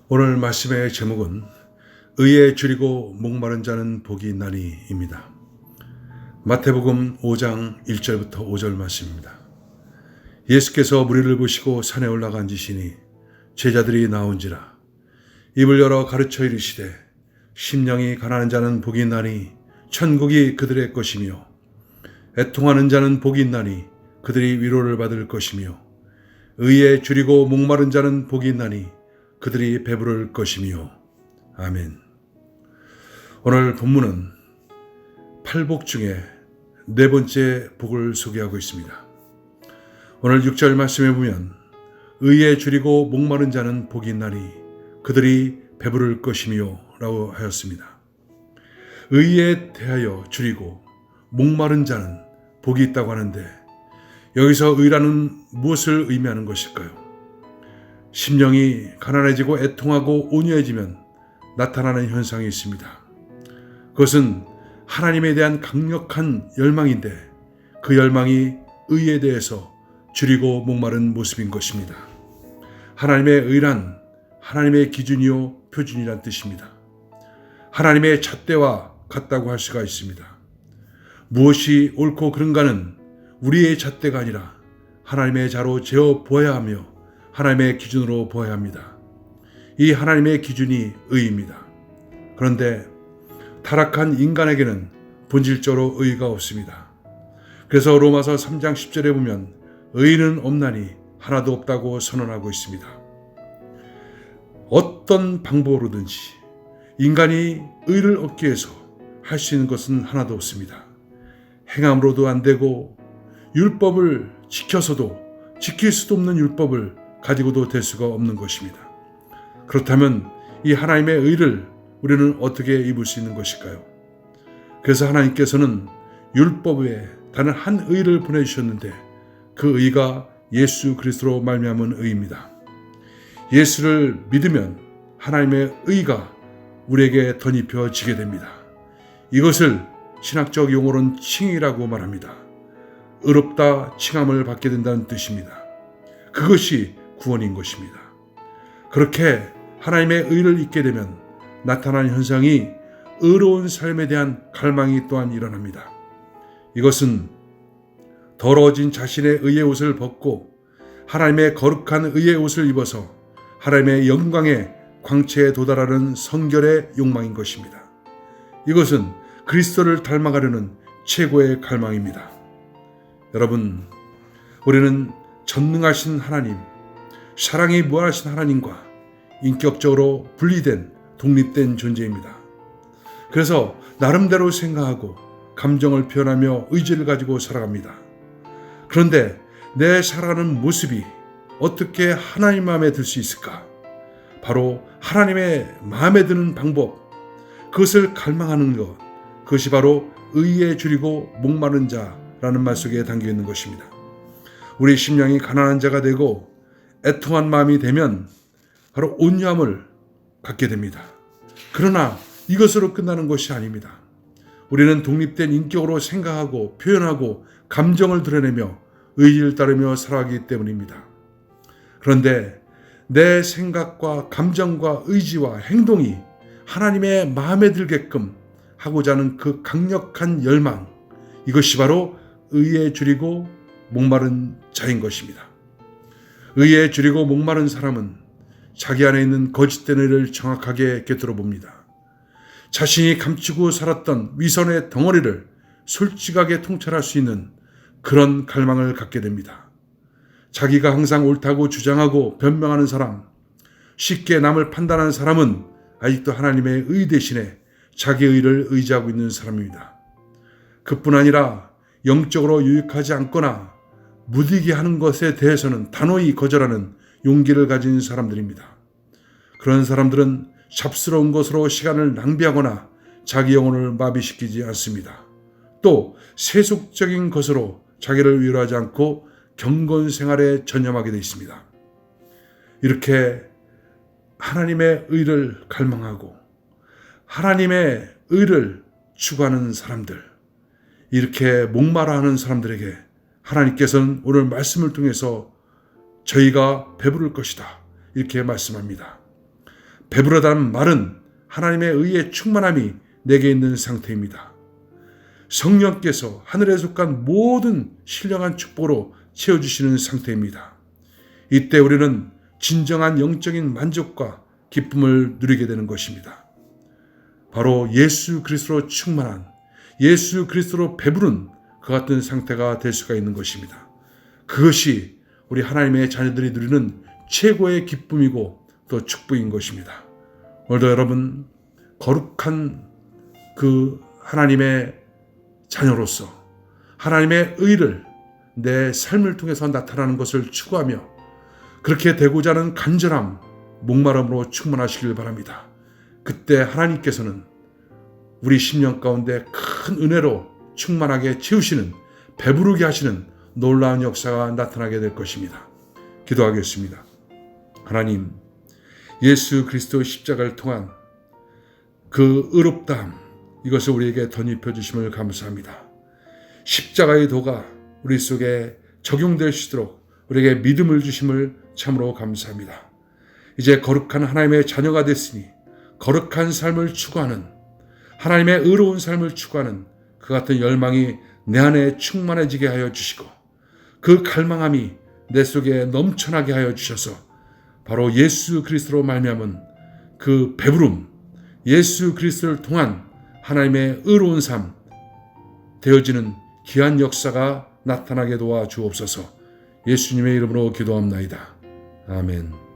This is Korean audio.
오늘 말씀의 제목은 의에 줄이고 목마른 자는 복이 있나니입니다. 마태복음 5장 1절부터 5절 말씀입니다. 예수께서 무리를 보시고 산에 올라가 앉으시니 제자들이 나온지라 입을 열어 가르쳐 이르시되 심령이 가난한 자는 복이 있나니 천국이 그들의 것이며 애통하는 자는 복이 있나니 그들이 위로를 받을 것이며 의에 줄이고 목마른 자는 복이 있나니 그들이 배부를 것이며. 아멘. 오늘 본문은 8복 중에 네 번째 복을 소개하고 있습니다. 오늘 6절 말씀에 보면 의에 줄이고 목마른 자는 복이 있나니 그들이 배부를 것이며 라고 하였습니다. 의에 대하여 줄이고 목마른 자는 복이 있다고 하는데 여기서 의라는 무엇을 의미하는 것일까요? 심령이 가난해지고 애통하고 온유해지면 나타나는 현상이 있습니다. 그것은 하나님에 대한 강력한 열망인데 그 열망이 의에 대해서 줄이고 목마른 모습인 것입니다. 하나님의 의란 하나님의 기준이요 표준이란 뜻입니다. 하나님의 잣대와 같다고 할 수가 있습니다. 무엇이 옳고 그른가는 우리의 잣대가 아니라 하나님의 자로 재어 보아야 하며 하나님의 기준으로 보아야 합니다. 이 하나님의 기준이 의입니다. 그런데 타락한 인간에게는 본질적으로 의가 없습니다. 그래서 로마서 3장 10절에 보면 의는 없나니 하나도 없다고 선언하고 있습니다. 어떤 방법으로든지 인간이 의를 얻기 위해서 할 수 있는 것은 하나도 없습니다. 행함으로도 안 되고 율법을 지켜서도 지킬 수도 없는 율법을 가지고도 될 수가 없는 것입니다. 그렇다면 이 하나님의 의를 우리는 어떻게 입을 수 있는 것일까요? 그래서 하나님께서는 율법에 다른 한 의를 보내주셨는데 그 의가 예수 그리스도로 말미암은 의입니다. 예수를 믿으면 하나님의 의가 우리에게 덧입혀지게 됩니다. 이것을 신학적 용어로는 칭의라고 말합니다. 의롭다 칭함을 받게 된다는 뜻입니다. 그것이 구원인 것입니다. 그렇게 하나님의 의를 잊게 되면 나타나는 현상이 의로운 삶에 대한 갈망이 또한 일어납니다. 이것은 더러워진 자신의 의의 옷을 벗고 하나님의 거룩한 의의 옷을 입어서 하나님의 영광의 광채에 도달하는 성결의 욕망인 것입니다. 이것은 그리스도를 닮아가려는 최고의 갈망입니다. 여러분, 우리는 전능하신 하나님, 사랑이 무한하신 하나님과 인격적으로 분리된 독립된 존재입니다. 그래서 나름대로 생각하고 감정을 표현하며 의지를 가지고 살아갑니다. 그런데 내 살아가는 모습이 어떻게 하나님 마음에 들 수 있을까? 바로 하나님의 마음에 드는 방법, 그것을 갈망하는 것, 그것이 바로 의에 줄이고 목마른 자라는 말 속에 담겨 있는 것입니다. 우리 심령이 가난한 자가 되고 애통한 마음이 되면 바로 온유함을 갖게 됩니다. 그러나 이것으로 끝나는 것이 아닙니다. 우리는 독립된 인격으로 생각하고 표현하고 감정을 드러내며 의지를 따르며 살아가기 때문입니다. 그런데 내 생각과 감정과 의지와 행동이 하나님의 마음에 들게끔 하고자 하는 그 강력한 열망, 이것이 바로 의에 줄이고 목마른 자인 것입니다. 의에 줄이고 목마른 사람은 자기 안에 있는 거짓된 의를 정확하게 꿰뚫어 봅니다. 자신이 감추고 살았던 위선의 덩어리를 솔직하게 통찰할 수 있는 그런 갈망을 갖게 됩니다. 자기가 항상 옳다고 주장하고 변명하는 사람, 쉽게 남을 판단하는 사람은 아직도 하나님의 의 대신에 자기의 의를 의지하고 있는 사람입니다. 그뿐 아니라 영적으로 유익하지 않거나 무디게 하는 것에 대해서는 단호히 거절하는 용기를 가진 사람들입니다. 그런 사람들은 잡스러운 것으로 시간을 낭비하거나 자기 영혼을 마비시키지 않습니다. 또 세속적인 것으로 자기를 위로하지 않고 경건 생활에 전념하게 되어 있습니다. 이렇게 하나님의 의를 갈망하고 하나님의 의를 추구하는 사람들, 이렇게 목마라하는 사람들에게 하나님께서는 오늘 말씀을 통해서 저희가 배부를 것이다, 이렇게 말씀합니다. 배부르다는 말은 하나님의 의의 충만함이 내게 있는 상태입니다. 성령께서 하늘에 속한 모든 신령한 축복으로 채워주시는 상태입니다. 이때 우리는 진정한 영적인 만족과 기쁨을 누리게 되는 것입니다. 바로 예수 그리스도로 충만한, 예수 그리스도로 배부른 그 같은 상태가 될 수가 있는 것입니다. 그것이 우리 하나님의 자녀들이 누리는 최고의 기쁨이고 또 축복인 것입니다. 오늘도 여러분 거룩한 그 하나님의 자녀로서 하나님의 의를 내 삶을 통해서 나타나는 것을 추구하며 그렇게 되고자 하는 간절함, 목마름으로 충만하시길 바랍니다. 그때 하나님께서는 우리 심령 가운데 큰 은혜로 충만하게 채우시는, 배부르게 하시는 놀라운 역사가 나타나게 될 것입니다. 기도하겠습니다. 하나님, 예수 그리스도 십자가를 통한 그 의롭다함, 이것을 우리에게 덧입혀 주심을 감사합니다. 십자가의 도가 우리 속에 적용될 수 있도록 우리에게 믿음을 주심을 참으로 감사합니다. 이제 거룩한 하나님의 자녀가 됐으니 거룩한 삶을 추구하는, 하나님의 의로운 삶을 추구하는 그 같은 열망이 내 안에 충만해지게 하여 주시고 그 갈망함이 내 속에 넘쳐나게 하여 주셔서 바로 예수 그리스도로 말미암은 그 배부름, 예수 그리스도를 통한 하나님의 의로운 삶 되어지는 귀한 역사가 나타나게 도와 주옵소서. 예수님의 이름으로 기도합나이다. 아멘.